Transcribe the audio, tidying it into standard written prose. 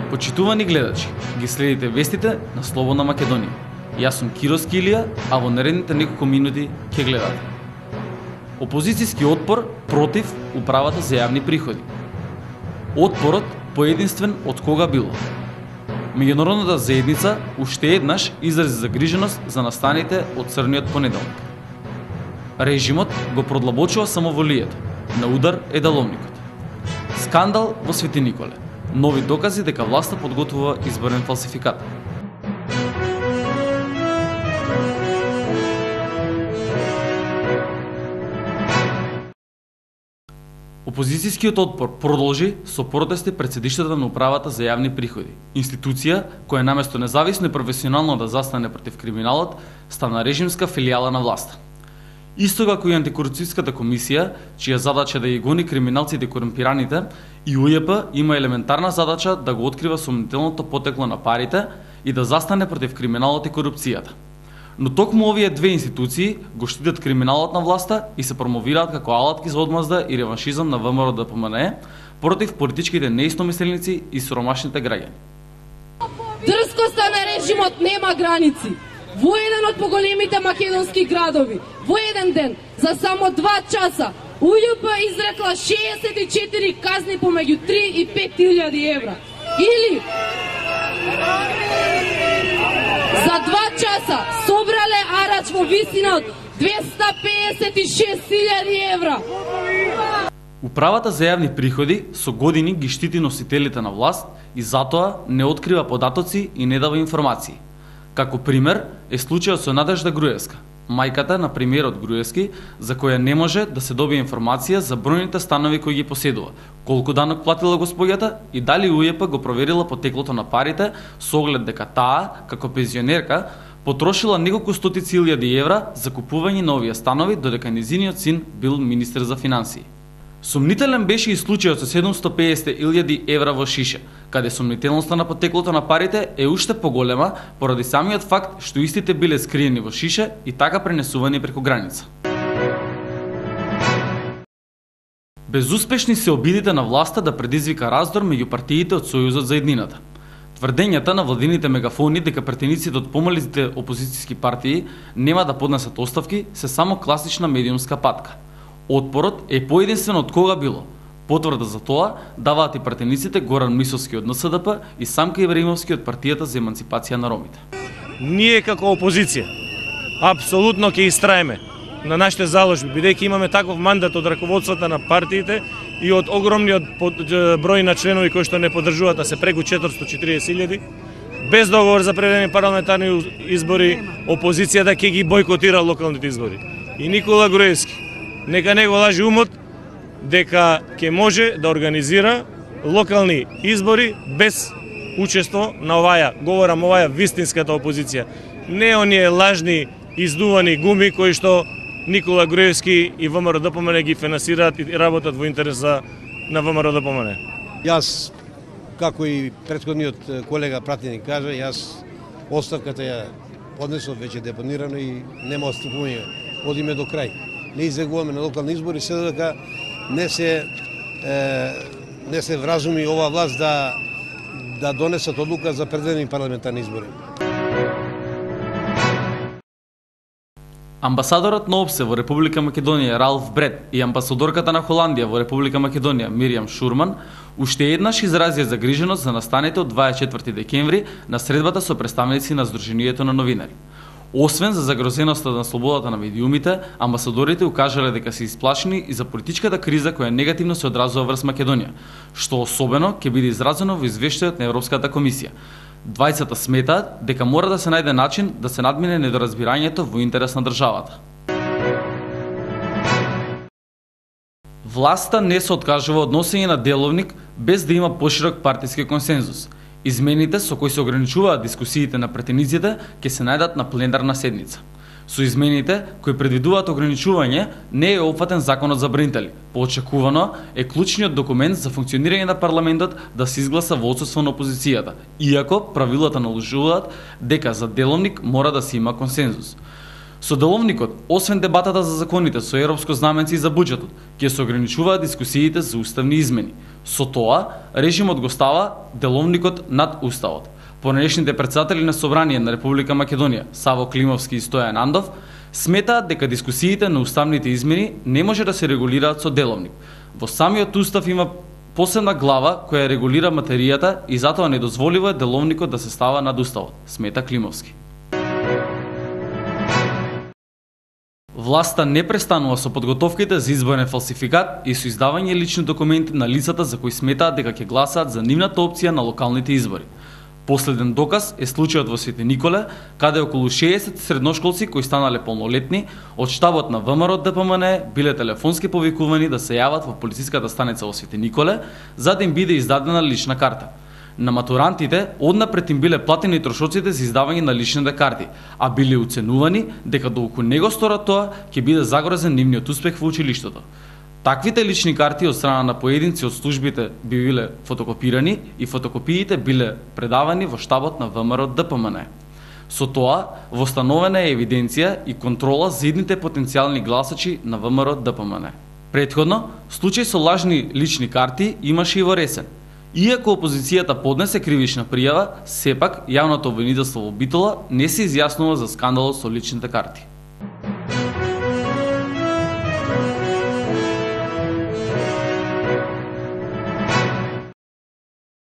Почитувани гледачи, ги следите вестите на Слободна Македонија. Јас сум Кирос Килија, а во наредните неколку минути ќе гледате. Опозицијски отпор против управата за јавни приходи. Отпорот поединствен од кога било. Меѓународната заедница уште еднаш изрази загриженост за настаните од црниот понеделник. Режимот го продлабочува самоволието, на удар е даловникот. Скандал во Свети Николе. Нови докази дека власта подготвува изборен фалсификат. Опозицијскиот отпор продолжи со протести пред седиштата на управата за јавни приходи. Институција која наместо независно и професионално да застане против криминалот, стана режимска филијала на власта. Исто како и антикорупцијската комисија, чија задача да ја гони криминалците и корумпираните, и УЈП има елементарна задача да го открива сомнителното потекло на парите и да застане против криминалот и корупцијата. Но токму овие две институции го штитат криминалот на власта и се промовираат како алатки за одмазда и реваншизам на ВМРО-ДПМНЕ против политичките неистомисленици и сиромашните граѓани. Дрскоста на режимот нема граници. Во еден од поголемите македонски градови, во еден ден, за само 2 часа, УЈП изрекла 64 казни помеѓу 3 и 5.000 евра. Или за 2 часа собрале арач во висина од 256.000 евра. Управата за јавни приходи со години ги штити носителите на власт и затоа не открива податоци и не дава информации. Како пример е случајот со Надежда Груевска, мајката на премиерот Груевски, за која не може да се добие информација за бројните станови кои ги поседува, колку данок платила господјата и дали УЈП го проверила потеклото на парите со оглед дека таа, како пензионерка, потрошила неколку стотици илјади евра за купување на овие станови, додека нејзиниот син бил министер за финансии. Сомнителен беше и случајот со 750.000 евра во Шише, каде сомнителноста на потеклото на парите е уште поголема поради самиот факт што истите биле скриени во Шише и така пренесувани преку граница. Безуспешни се обидите на власта да предизвика раздор меѓу партиите од Сојузот за еднината. Тврдењата на владините мегафони дека претениците од помалите опозицијски партии нема да поднесат оставки се само класична медиумска патка. Отпорот е поединствен од кога било. Потврда за тоа даваат и пратениците Горан Мисовски од НСДП и Самка Ибраимовски од партијата за еманципација на ромите. Ние како опозиција апсолутно ќе истраеме на нашите заложби, бидејќи имаме таков мандат од раководствата на партиите и од огромниот број на членови кои што не поддржуваат, да се преку 440.000, без договор за преведени парламентарни избори, опозицијата ќе ги бойкотира локалните избори. И Никола Груевски нека не го лажи умот дека ќе може да организира локални избори без учество на оваа вистинската опозиција. Не оние лажни издувани гуми кои што Никола Груевски и ВМРО-ДПМНЕ ги финансираат и работат во интерес на ВМРО-ДПМНЕ. Јас, како и претходниот колега пратеник кажа, јас оставката ја поднесов веќе депонирано и нема отстапување. Одиме до крај. Не излегуваме на локални избори, се дека не се вразуми оваа власт да донесат одлука за предвидени парламентарни избори. Амбасадорот на ОПСЕ во Република Македонија Ралф Бред и амбасадорката на Холандија во Република Македонија Миријам Шурман уште еднаш изразија загриженост за настаните од 24 декември на средбата со представници на Сдруженијето на новинари. Освен за загрозеноста на слободата на медиумите, амбасадорите укажале дека се исплашени и за политичката криза која негативно се одразува врз Македонија, што особено ќе биде изразено во извештајот на Европската комисија. Двајцата сметаат дека мора да се најде начин да се надмине недоразбирањето во интерес на државата. Власта не се откажува од носење на деловник без да има поширок партиски консензус. Измените со кои се ограничуваат дискусиите на претениците ќе се најдат на пленарна седница. Со измените кои предвидуваат ограничување не е опфатен законот за бринтали. Поочекувано е клучниот документ за функционирање на парламентот да се изгласа во отсуство на опозицијата, иако правилата наложуваат дека за деловник мора да се има консензус. Со деловникот, освен дебатата за законите со европско знаменце и за буџетот, ќе се ограничуваат дискусиите за уставни измени. Со тоа, режимот го става деловникот над уставот. Понешните председатели на Собрание на Република Македонија, Саво Климовски и Стојан Андов, сметаат дека дискусиите на уставните измени не може да се регулираат со деловник. Во самиот устав има посебна глава која регулира материјата и затоа недозволиво е деловникот да се става над уставот, смета Климовски. Власта не престанува со подготовките за изборен фалсификат и со издавање лични документи на лицата за кои сметаат дека ќе гласаат за нивната опција на локалните избори. Последен доказ е случајот во Свети Николе, каде околу 60 средношколци кои станале полнолетни од штабот на ВМРО ДПМН биле телефонски повикувани да се јават во полициската станица во Свети Николе за да им биде издадена лична карта. На матурантите однапред им биле платени трошоците за издавање на личните карти, а биле уценувани дека доколку не го сторат тоа, ќе биде загрозен нивниот успех во училиштето. Таквите лични карти од страна на поединци од службите би биле фотокопирани и фотокопиите биле предавани во штабот на ВМРО ДПМН. Со тоа, востановена е евиденција и контрола за идните потенцијални гласачи на ВМРО ДПМН. Претходно, случај со лажни лични карти имаше и во Ресен. Иако опозицијата поднесе кривична пријава, сепак јавното обвинителство во Битола не се изјаснува за скандалот со личните карти.